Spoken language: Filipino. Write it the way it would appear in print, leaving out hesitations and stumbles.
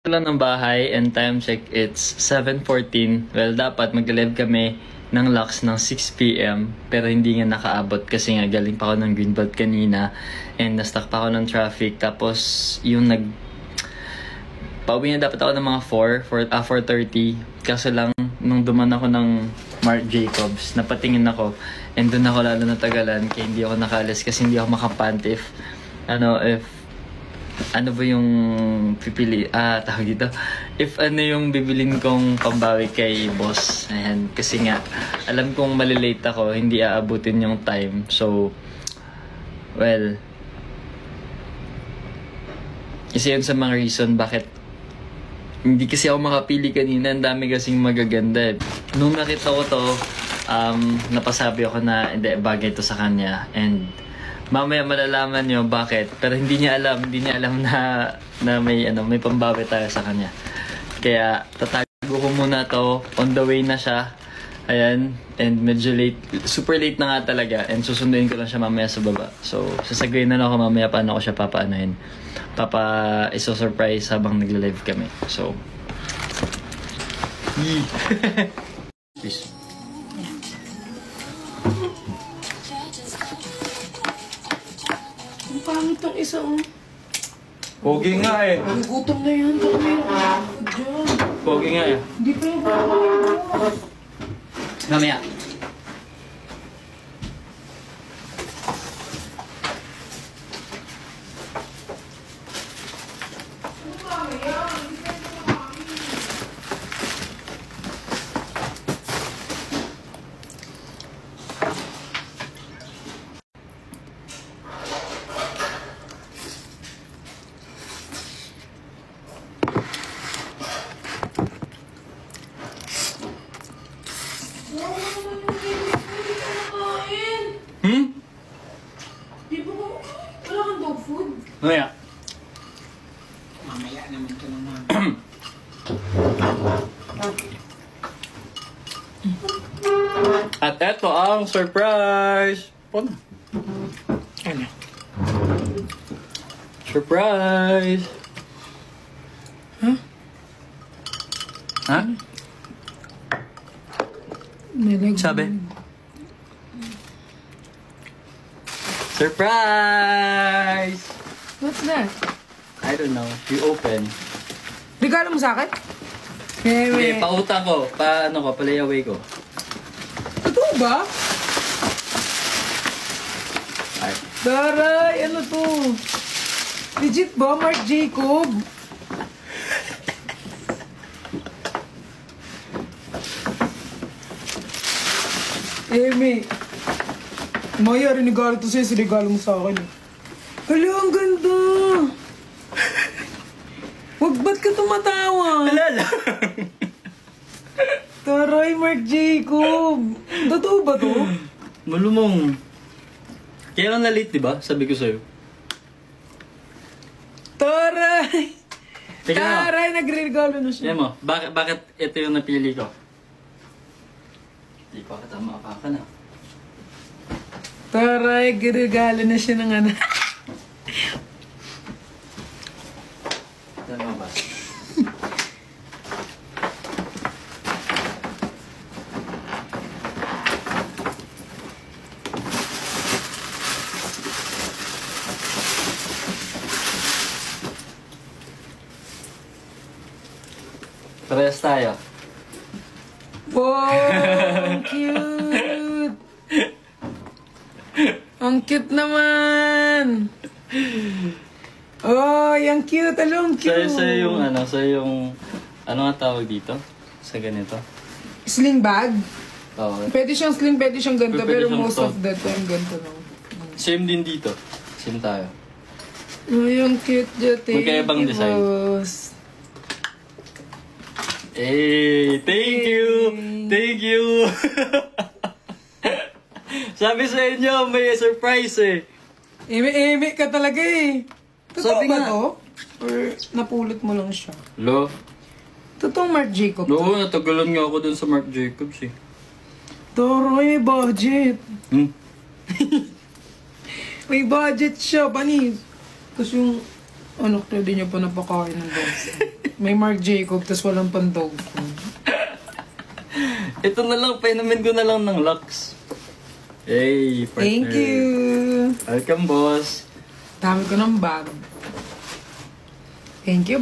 lang ng bahay and time check it's 7:14. Well, dapat mag-live kami ng Lux ng 6 p.m. Pero hindi nga nakaabot kasi nga galing pa ako ng Greenbelt kanina and na-stuck pa ako ng traffic. Tapos yung pauwi na dapat ako ng mga 4:30. Kaso lang nung duman ako ng Marc Jacobs, napatingin ako and doon ako lalo natagalan kaya hindi ako nakalis kasi hindi ako makapantif. Ano ba yung tawag dito? If ano yung bibilin kong pambawi kay boss. Ayan, kasi nga, alam kong malilate ako, hindi aabutin yung time. So, well, isa yun sa mga reason bakit hindi kasi ako makapili kanina. Ang dami kasing magaganda. Nung nakita ko to, napasabi ako na hindi, bagay to sa kanya. And mamaya malalaman nyo bakit. Pero hindi niya alam na may pambawi tayo sa kanya. Kaya tatago ko muna to. On the way na siya. Ayan. And medyo late. Super late na nga talaga. And susunduin ko lang siya mamaya sa baba. So, sasagawin na lang ako mamaya paano ko siya papaanohin. Iso-surprise habang nagla-live kami. So, peace. Ang pangit ng isa, oh. Pogi nga eh. Ang gutom na yan. Baka mayroon dyan. Pogi nga eh. Hindi pa yung Mamaya. Mamaya. Mamaya naman ito naman. At eto ang surprise! Ano? Surprise! Huh? Ha? Sabi? Surprise! What's that? I don't know. You open. Regalo mo sa akin? Hindi, pautang ko. Palayaway ko. Totoo ba? Ay. Daray, ano to? Legit ba, Marc Jacob? Eme, Maya, regalo to sa'yo, regalo mo sa akin. Hala, ang ganda! Wag, ba't ka tumatawa? Wala lang. Taray, Marc Jacob! Totoo ba to? Malumong. Kaya lang na-late, diba? Sabi ko sa'yo. Taray! Tingnan mo. Taray, nagre-regalo na siya. Tingnan mo, bakit ito yung napili ko? Hindi pa katama pa ka na. Taray, regalo na siya ng ano. Tama ba? Parehas tayo. Wow, ang cute! Ang cute naman! Oh, yung cute! Ang cute! Sa'yo yung, ano nga tawag dito? Sa ganito? Sling bag? Oo. Pwede siyang sling, pwede siyang ganito, Pwede pero siyang most to. of the time ganito lang. Same din dito. Same tayo. Oh, yung cute dyan. Magkaibang design. Thank you! Thank you! Sabi sa inyo, may surprise eh. Eme ka talaga eh. Totoo Sabi ba nga. to? Or napulot mo lang siya? Lo? Totoong Marc Jacob to? Oo, natagalan nga ako dun sa Marc Jacobs eh. Toroy, may budget. Hmm? May budget siya, panis. Tapos yung anak niya, di niya pa napakain ng boss. may Marc Jacob, tas walang pandog. Ito na lang, painumin ko na lang ng Lux. Hey, partner. Thank you. Welcome, boss. Dami ko ng bag. Thank you.